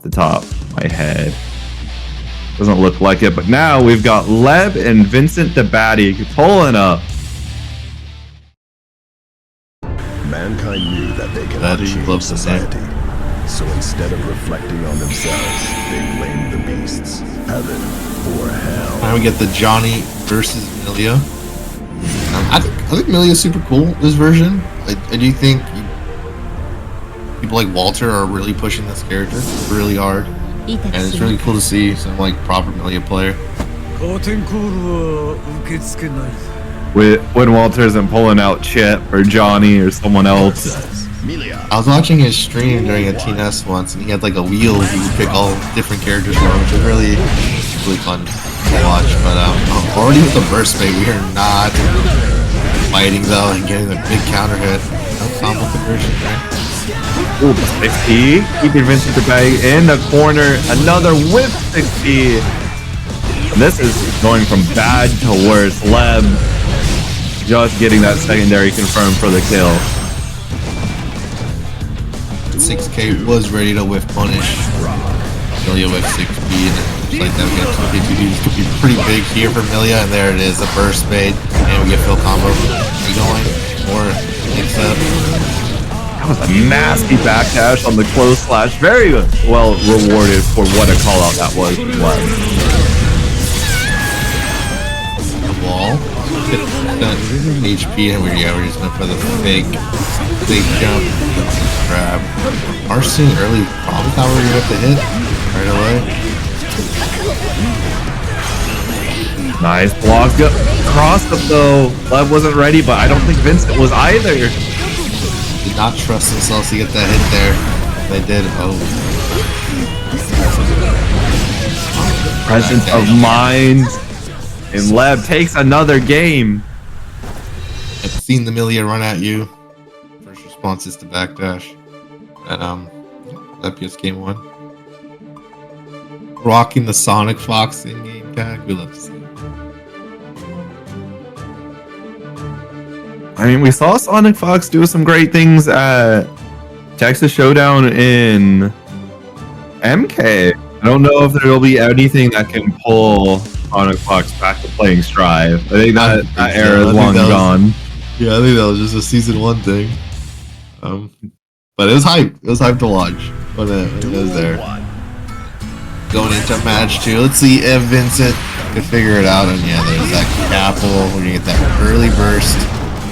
the top of my head. Doesn't look like it, but now we've got Leb and Vincentdabaddie pulling up. Mankind knew that they cannot change society, so instead of reflecting on themselves, they blamed the beasts, heaven or hell. Now we get the Johnny versus Millia. I think Millia's super cool, this version. I do think people like Walter are really pushing this character really hard, and it's really cool to see some like proper Millia player. When Walter isn't pulling out Chip or Johnny or someone else. I was watching his stream during a TNS once, and he had like a wheel he would pick all different characters from, which was really fun to watch. But already with the burst bait, we are not fighting though and getting a big counter hit. No combo conversion, right? Ooh, 6P. Keeping Vincentdabaddie in the corner. Another whip 6P. And this is going from bad to worse. Leb just getting that secondary confirmed for the kill. 6K was ready to whiff punish. Millia with 6B, and just like that, we get 2K2D. This could be pretty big here for Millia, and there it is, a burst bait, and we get Phil combo. Are we going? Or mix up? That was a nasty backdash on the close slash. Very well rewarded for what a call out that was. The wall. HP, and we're just going for the big jump. Grab. Arsene early probably thought we were gonna have to hit right away. Nice block. Cross up though. Leb wasn't ready, but I don't think Vincent was either. Did not trust themselves to get that hit there. They did. Oh. Presence of mind. And Leb takes another game. I've seen the Millia run at you. First response is to backdash. And that gets game 1. Rocking the Sonic Fox in-game tag. We love to see it. I mean, we saw Sonic Fox do some great things at Texas Showdown in MK. I don't know if there will be anything that can pull Sonic Fox back to playing Strive. I think that era is long gone. Yeah, I think that was just a season 1 thing. But it was hype. It was hype to watch when it was there. Going into match 2. Let's see if Vincent could figure it out. And yeah, there's that Capel. We're gonna get that early burst.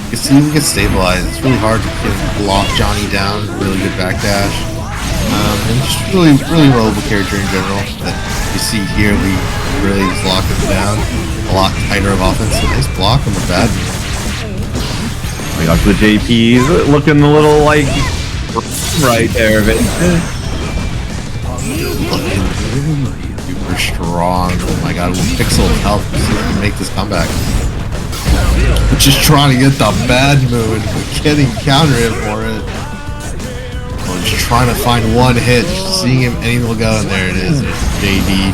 You can see we can stabilize. It's really hard to lock Johnny down. Really good backdash. And just really rollable character in general. That you see here, we really just lock him down. A lot tighter of offense. So nice block on the bad. We got the JPs looking a little like right there, Vincent. Looking super strong. Oh my god, Pixel help see if we can make this comeback. We're just trying to get the bad mood. We're getting counter hit for it. We're just trying to find one hit, just seeing if anything will go, and there it is. There's JD.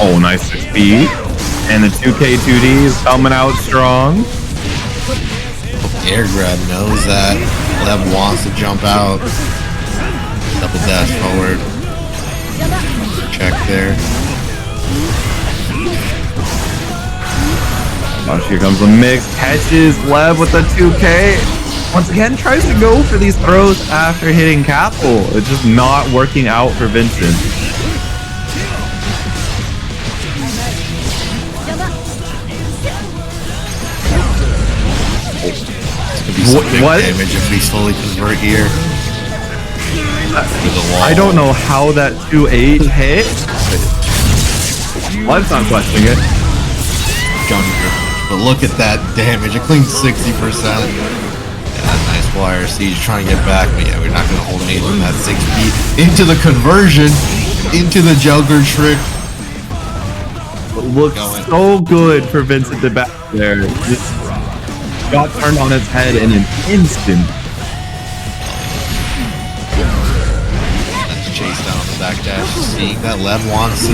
Oh, nice 6B. And the 2K2D is coming out strong. Air grab knows that Leb wants to jump out. Double dash forward. Check there. Oh, here comes the mix. Catches Leb with the 2K. Once again, tries to go for these throws after hitting Capel. It's just not working out for Vincent. What damage if we slowly convert here? I don't know how that 2-8 hit. Let's not questioning it. Johnny Griffin. But look at that damage. A clean 60%. Yeah, nice wire. Siege trying to get back. But yeah, we're not going to hold anything from that 6B. Into the conversion. Into the Joker trick. It looks so good for Vincentdabaddie there. Just got turned on its head in an instant. Nice chase down on the backdash. Seeing that Leb wants to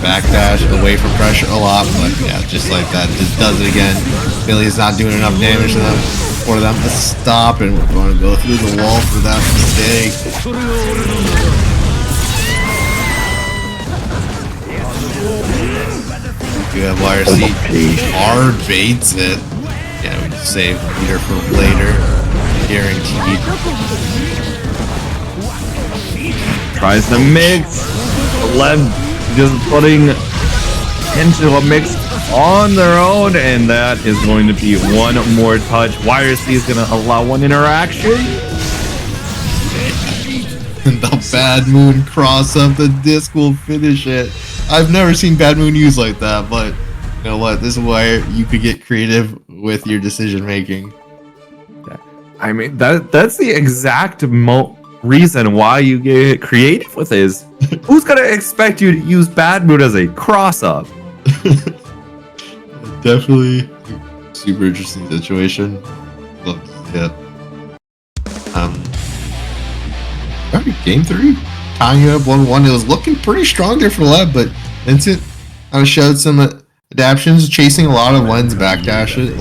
backdash away from pressure a lot, but yeah, just like that, just does it again. Millie's not doing enough damage to them for them to stop, and we're going to go through the wall for that mistake. You have YRC hard baits it. Yeah, we can save Peter for later, guaranteed. Tries to mix. Leb just putting into a mix on their own, and that is going to be one more touch. YRC is going to allow one interaction. The Bad Moon cross up the disc will finish it. I've never seen Bad Moon used like that, but you know what? This is why you could get creative with your decision making. I mean, that's the exact reason why you get creative with this. Who's gonna expect you to use Bad Moon as a cross up? Definitely super interesting situation. Love to see it. Alright, game 3. Tying it up 1-1. It was looking pretty strong there for Leb, but Vincent showed some adaptations, chasing a lot of Leb's backdashes.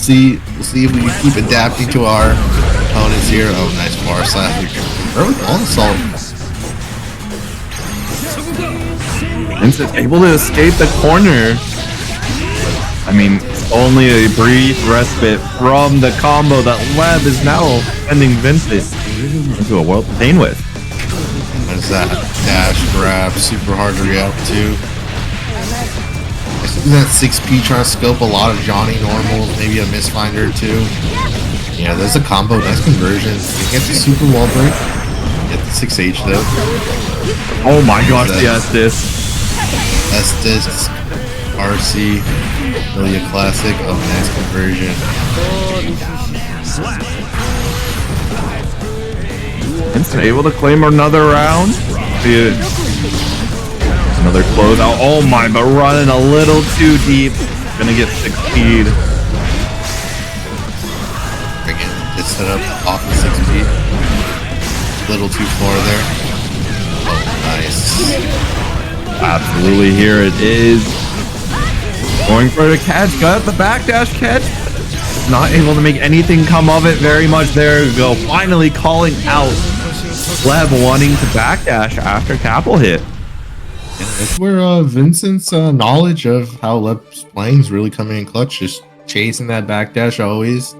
We'll see if we can keep adapting to our opponents here. Oh, nice bar slap. All assault. Vincent able to escape the corner. I mean, it's only a brief respite from the combo that Leb is now sending Vincent into a world of pain with. There's that dash grab, super hard to react to. I see that 6P trying to scope a lot of Johnny normals, maybe a misfinder or two. Yeah, there's a combo, nice conversion. You get the super wall break, get the 6H though. Oh my gosh, the S-Disc. S-Disc, RC, really a classic. Oh, nice conversion. Vincent able to claim another round. Dude. Another closeout. Oh my, but running a little too deep. Gonna get 6 speed. Again, get set up off the 6 speed. A little too far there. Oh, nice. Absolutely, here it is. Going for the catch. Got the backdash catch. Not able to make anything come of it very much. There we go. Finally calling out Leb wanting to backdash after Capel hit. That's where Vincent's knowledge of how Leb's playing is really coming in clutch. Just chasing that backdash always,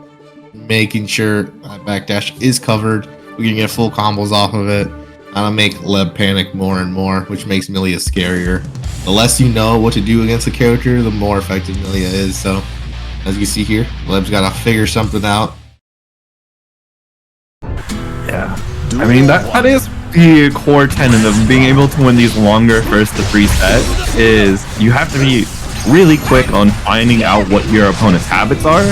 making sure that backdash is covered. We can get full combos off of it. That'll make Leb panic more and more, which makes Milia scarier. The less you know what to do against a character, the more effective Milia is. So, as you see here, Leb's got to figure something out. Yeah. I mean, that is the core tenet of being able to win these longer first to 3 sets, is you have to be really quick on finding out what your opponent's habits are,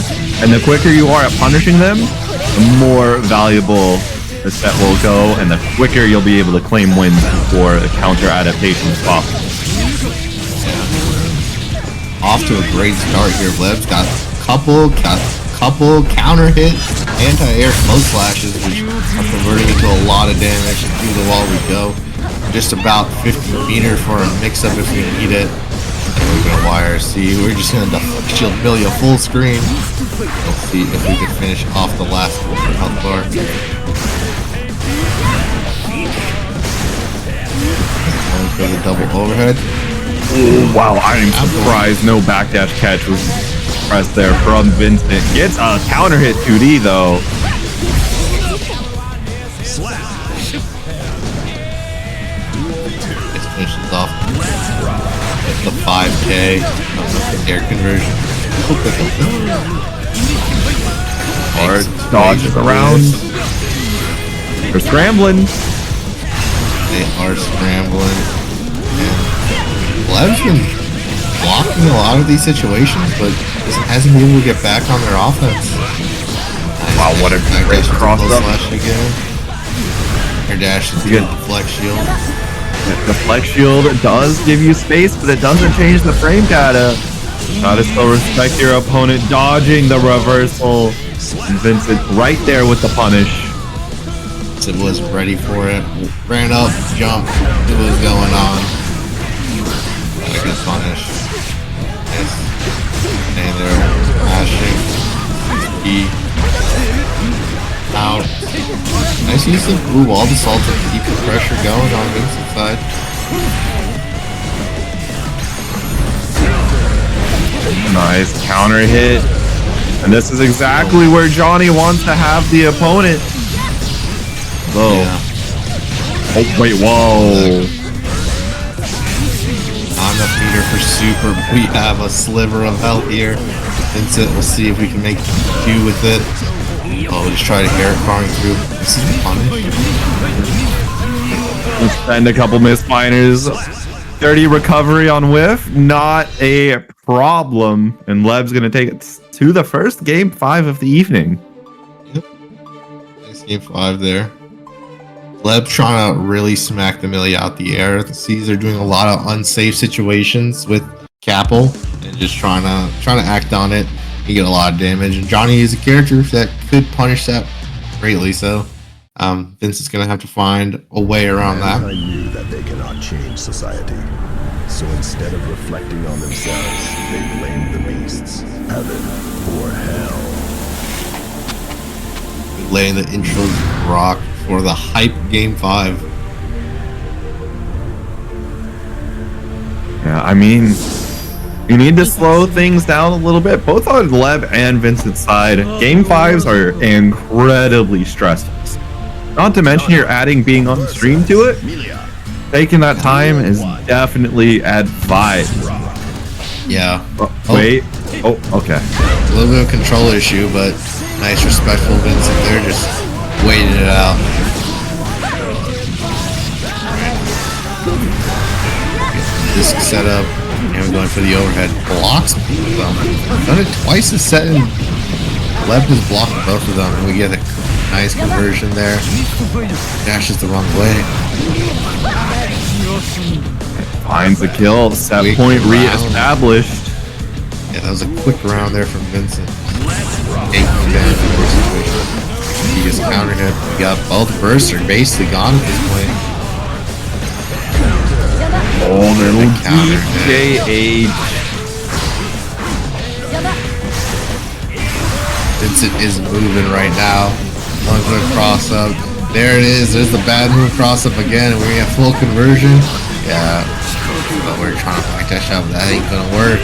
and the quicker you are at punishing them, the more valuable the set will go, and the quicker you'll be able to claim wins before the counter adaptation is possible. Off to a great start here. Leb's got a couple counter hit anti-air smoke flashes, which are converting into a lot of damage. Through the wall we go. Just about 50 meter for a mix-up if we need it. And we're gonna YRC. We're just gonna shield Milia full screen. We'll see if we can finish off the last health bar. Going for the double overhead. Oh, wow, I am surprised no backdash catch was pressed there from Vincent. Gets a counter hit 2D though. It finishes off the 5K air conversion. Hard dodges around. They're scrambling. They are scrambling. And Leb's been blocking a lot of these situations, but just hasn't been able to get back on their offense. Nice. Wow, what a great cross up. Again. Air dash is good. Flex shield. The flex shield does give you space, but it doesn't change the frame data. Gotta still respect your opponent, dodging the reversal. And Vincent right there with the punish. Vincent was ready for it. Ran up, jumped, knew what was going on. Got a good punish. Nice. And they're mashing. E. Out. Nice use of blue wall to salt to keep the pressure going on Vincent's side. Nice counter hit. And this is exactly where Johnny wants to have the opponent. Whoa. Yeah. Oh, wait, whoa. Not enough meter for super. We have a sliver of health here. Vincent, we'll see if we can make do with it. Oh, we'll just try to hair crawling through. This is punish. Let's spend a couple misfiners. 30 recovery on whiff, not a problem. And Leb's gonna take it to the first game 5 of the evening. Yep. Nice game 5 there. Leb trying to really smack the Millie out the air. The C's are doing a lot of unsafe situations with Capel and just trying to act on it. You get a lot of damage, and Johnny is a character that could punish that greatly. So Vincent's gonna have to find a way around that. I knew that they cannot change society, so instead of reflecting on themselves, they blamed the beasts, heaven or hell. Laying the intro rock for the hype game 5. Yeah, I mean, you need to slow things down a little bit, both on Leb and Vincent's side. Game 5s are incredibly stressful. Not to mention you're adding being on stream to it. Taking that time is definitely advised. Yeah. Wait. Oh, okay. A little bit of control issue, but nice, respectful Vincent there, just waiting it out. Disc set up, and we're going for the overhead. Blocks both of them. Done it twice this set, and Leb has blocked both of them, and we get a nice conversion there. Dashes the wrong way. Finds the kill. Set Quick point round. re-established. Yeah, that was a quick round there from Vincent. Taking advantage of the situation. He just countered him. We got both bursts are basically gone at this point. Oh, little counter DJH. Vincent is moving right now. Going for a cross up. There it is. There's the bad move cross up again. We're gonna get full conversion. Yeah. But we're trying to backdash out, but that ain't gonna work.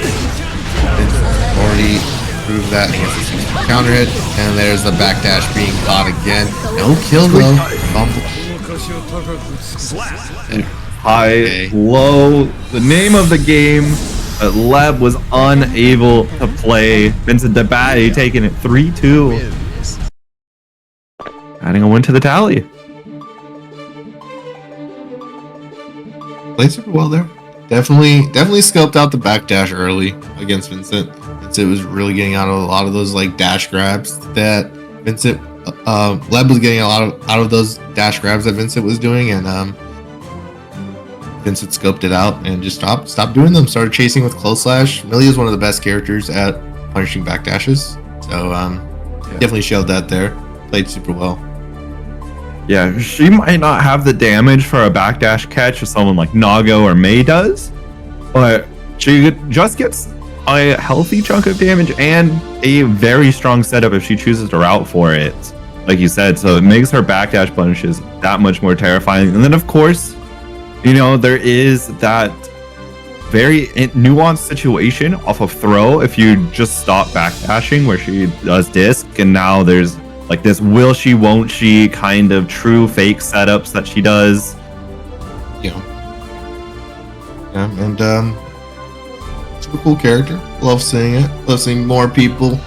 Vincent already proved that against the counter hit. And there's the backdash being caught again. No kill though. Fumble. High, low. The name of the game. But Leb was unable to play. Vincentdabaddie taking it 3-2. Adding a win to the tally. Played super well there. Definitely scoped out the backdash early against Vincent. Vincent was really getting out of a lot of those like dash grabs that Vincent, Leb was getting a lot of out of those dash grabs that Vincent was doing, and Vincent scoped it out and just stopped doing them. Started chasing with close slash. Millie is one of the best characters at punishing backdashes, so definitely showed that there. Played super well. Yeah, she might not have the damage for a backdash catch as someone like Nago or Mei does, but she just gets a healthy chunk of damage and a very strong setup if she chooses to route for it, like you said. So it makes her backdash punishes that much more terrifying. And then of course, you know, there is that very nuanced situation off of throw if you just stop backdashing where she does disc, and now there's like this will she won't she kind of true fake setups that she does. Yeah, and super cool character. Love seeing it. Love seeing more people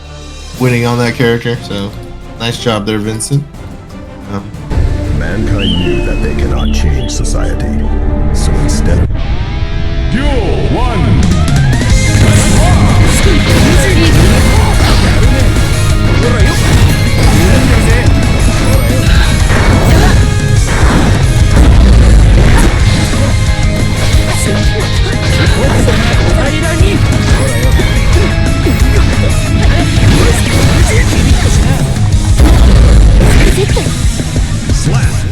winning on that character. So nice job there, Vincent. Mankind knew that they cannot change society, so instead... Duel 1! Slap!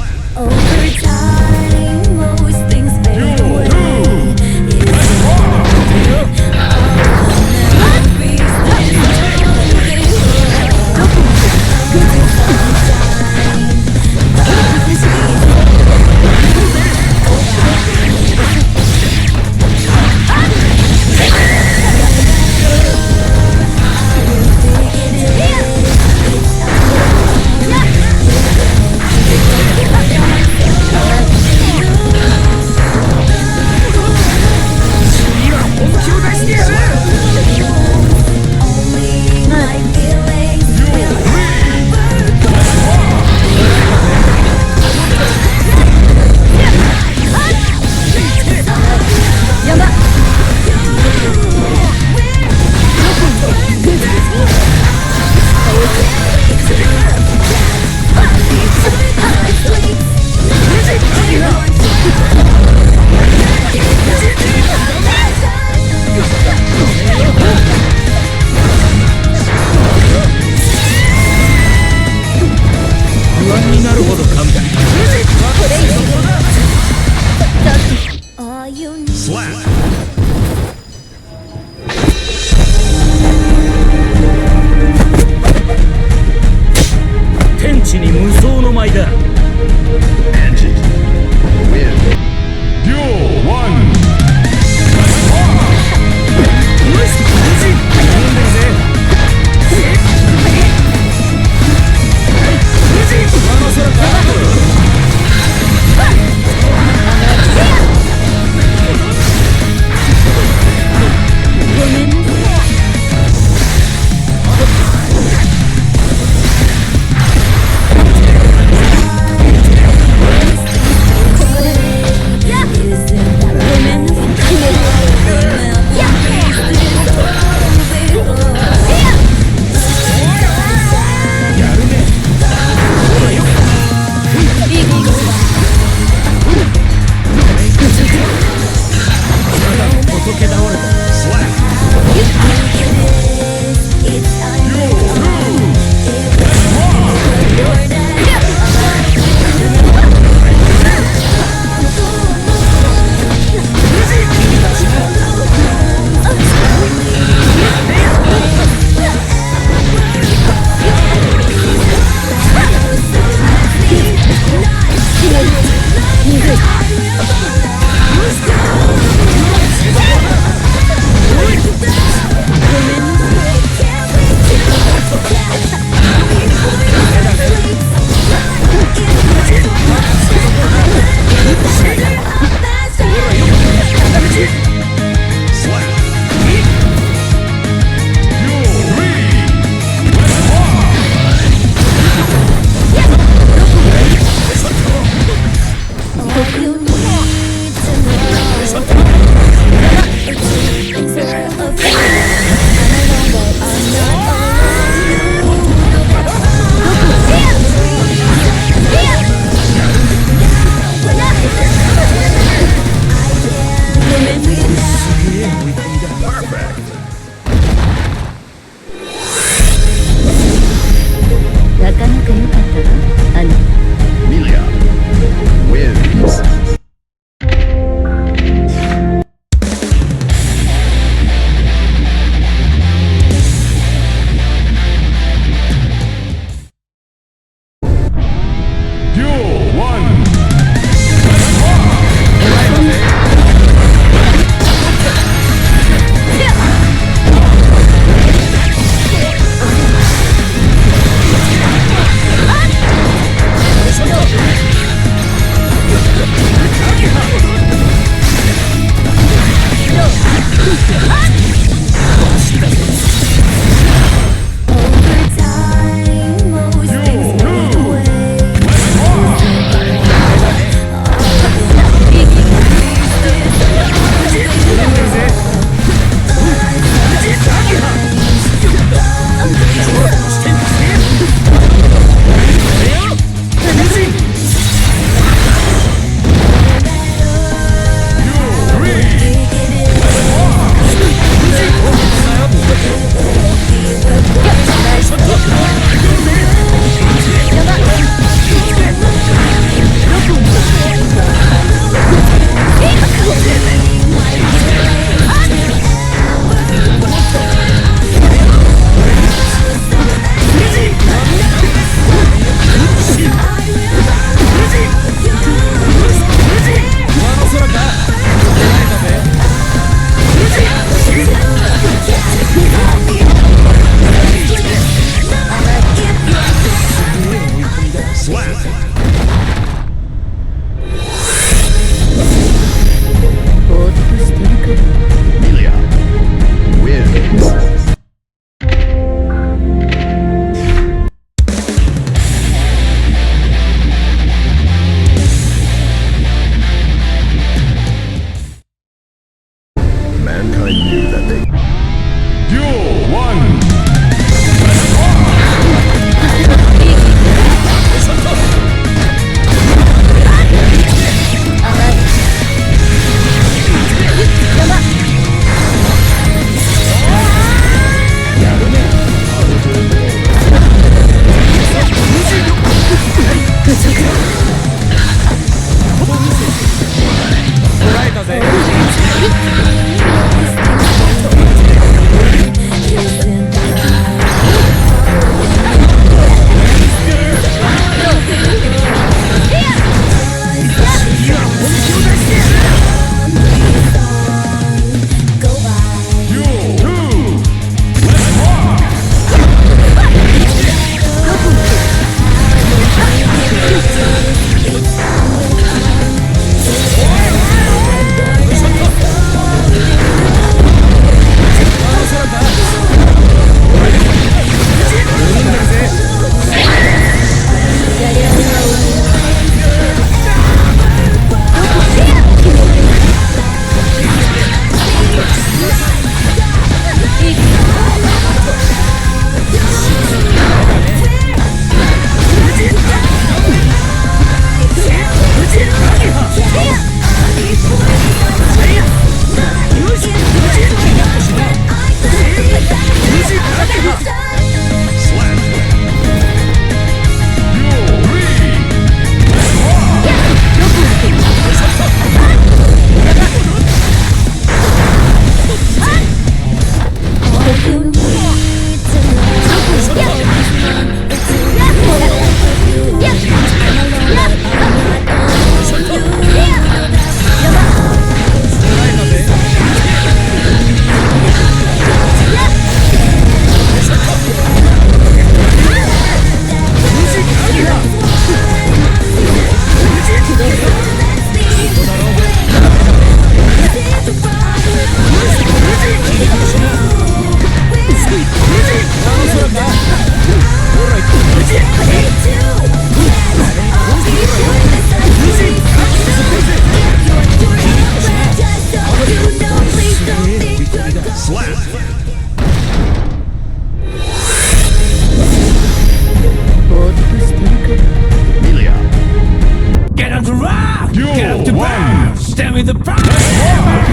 the prize.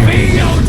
Feel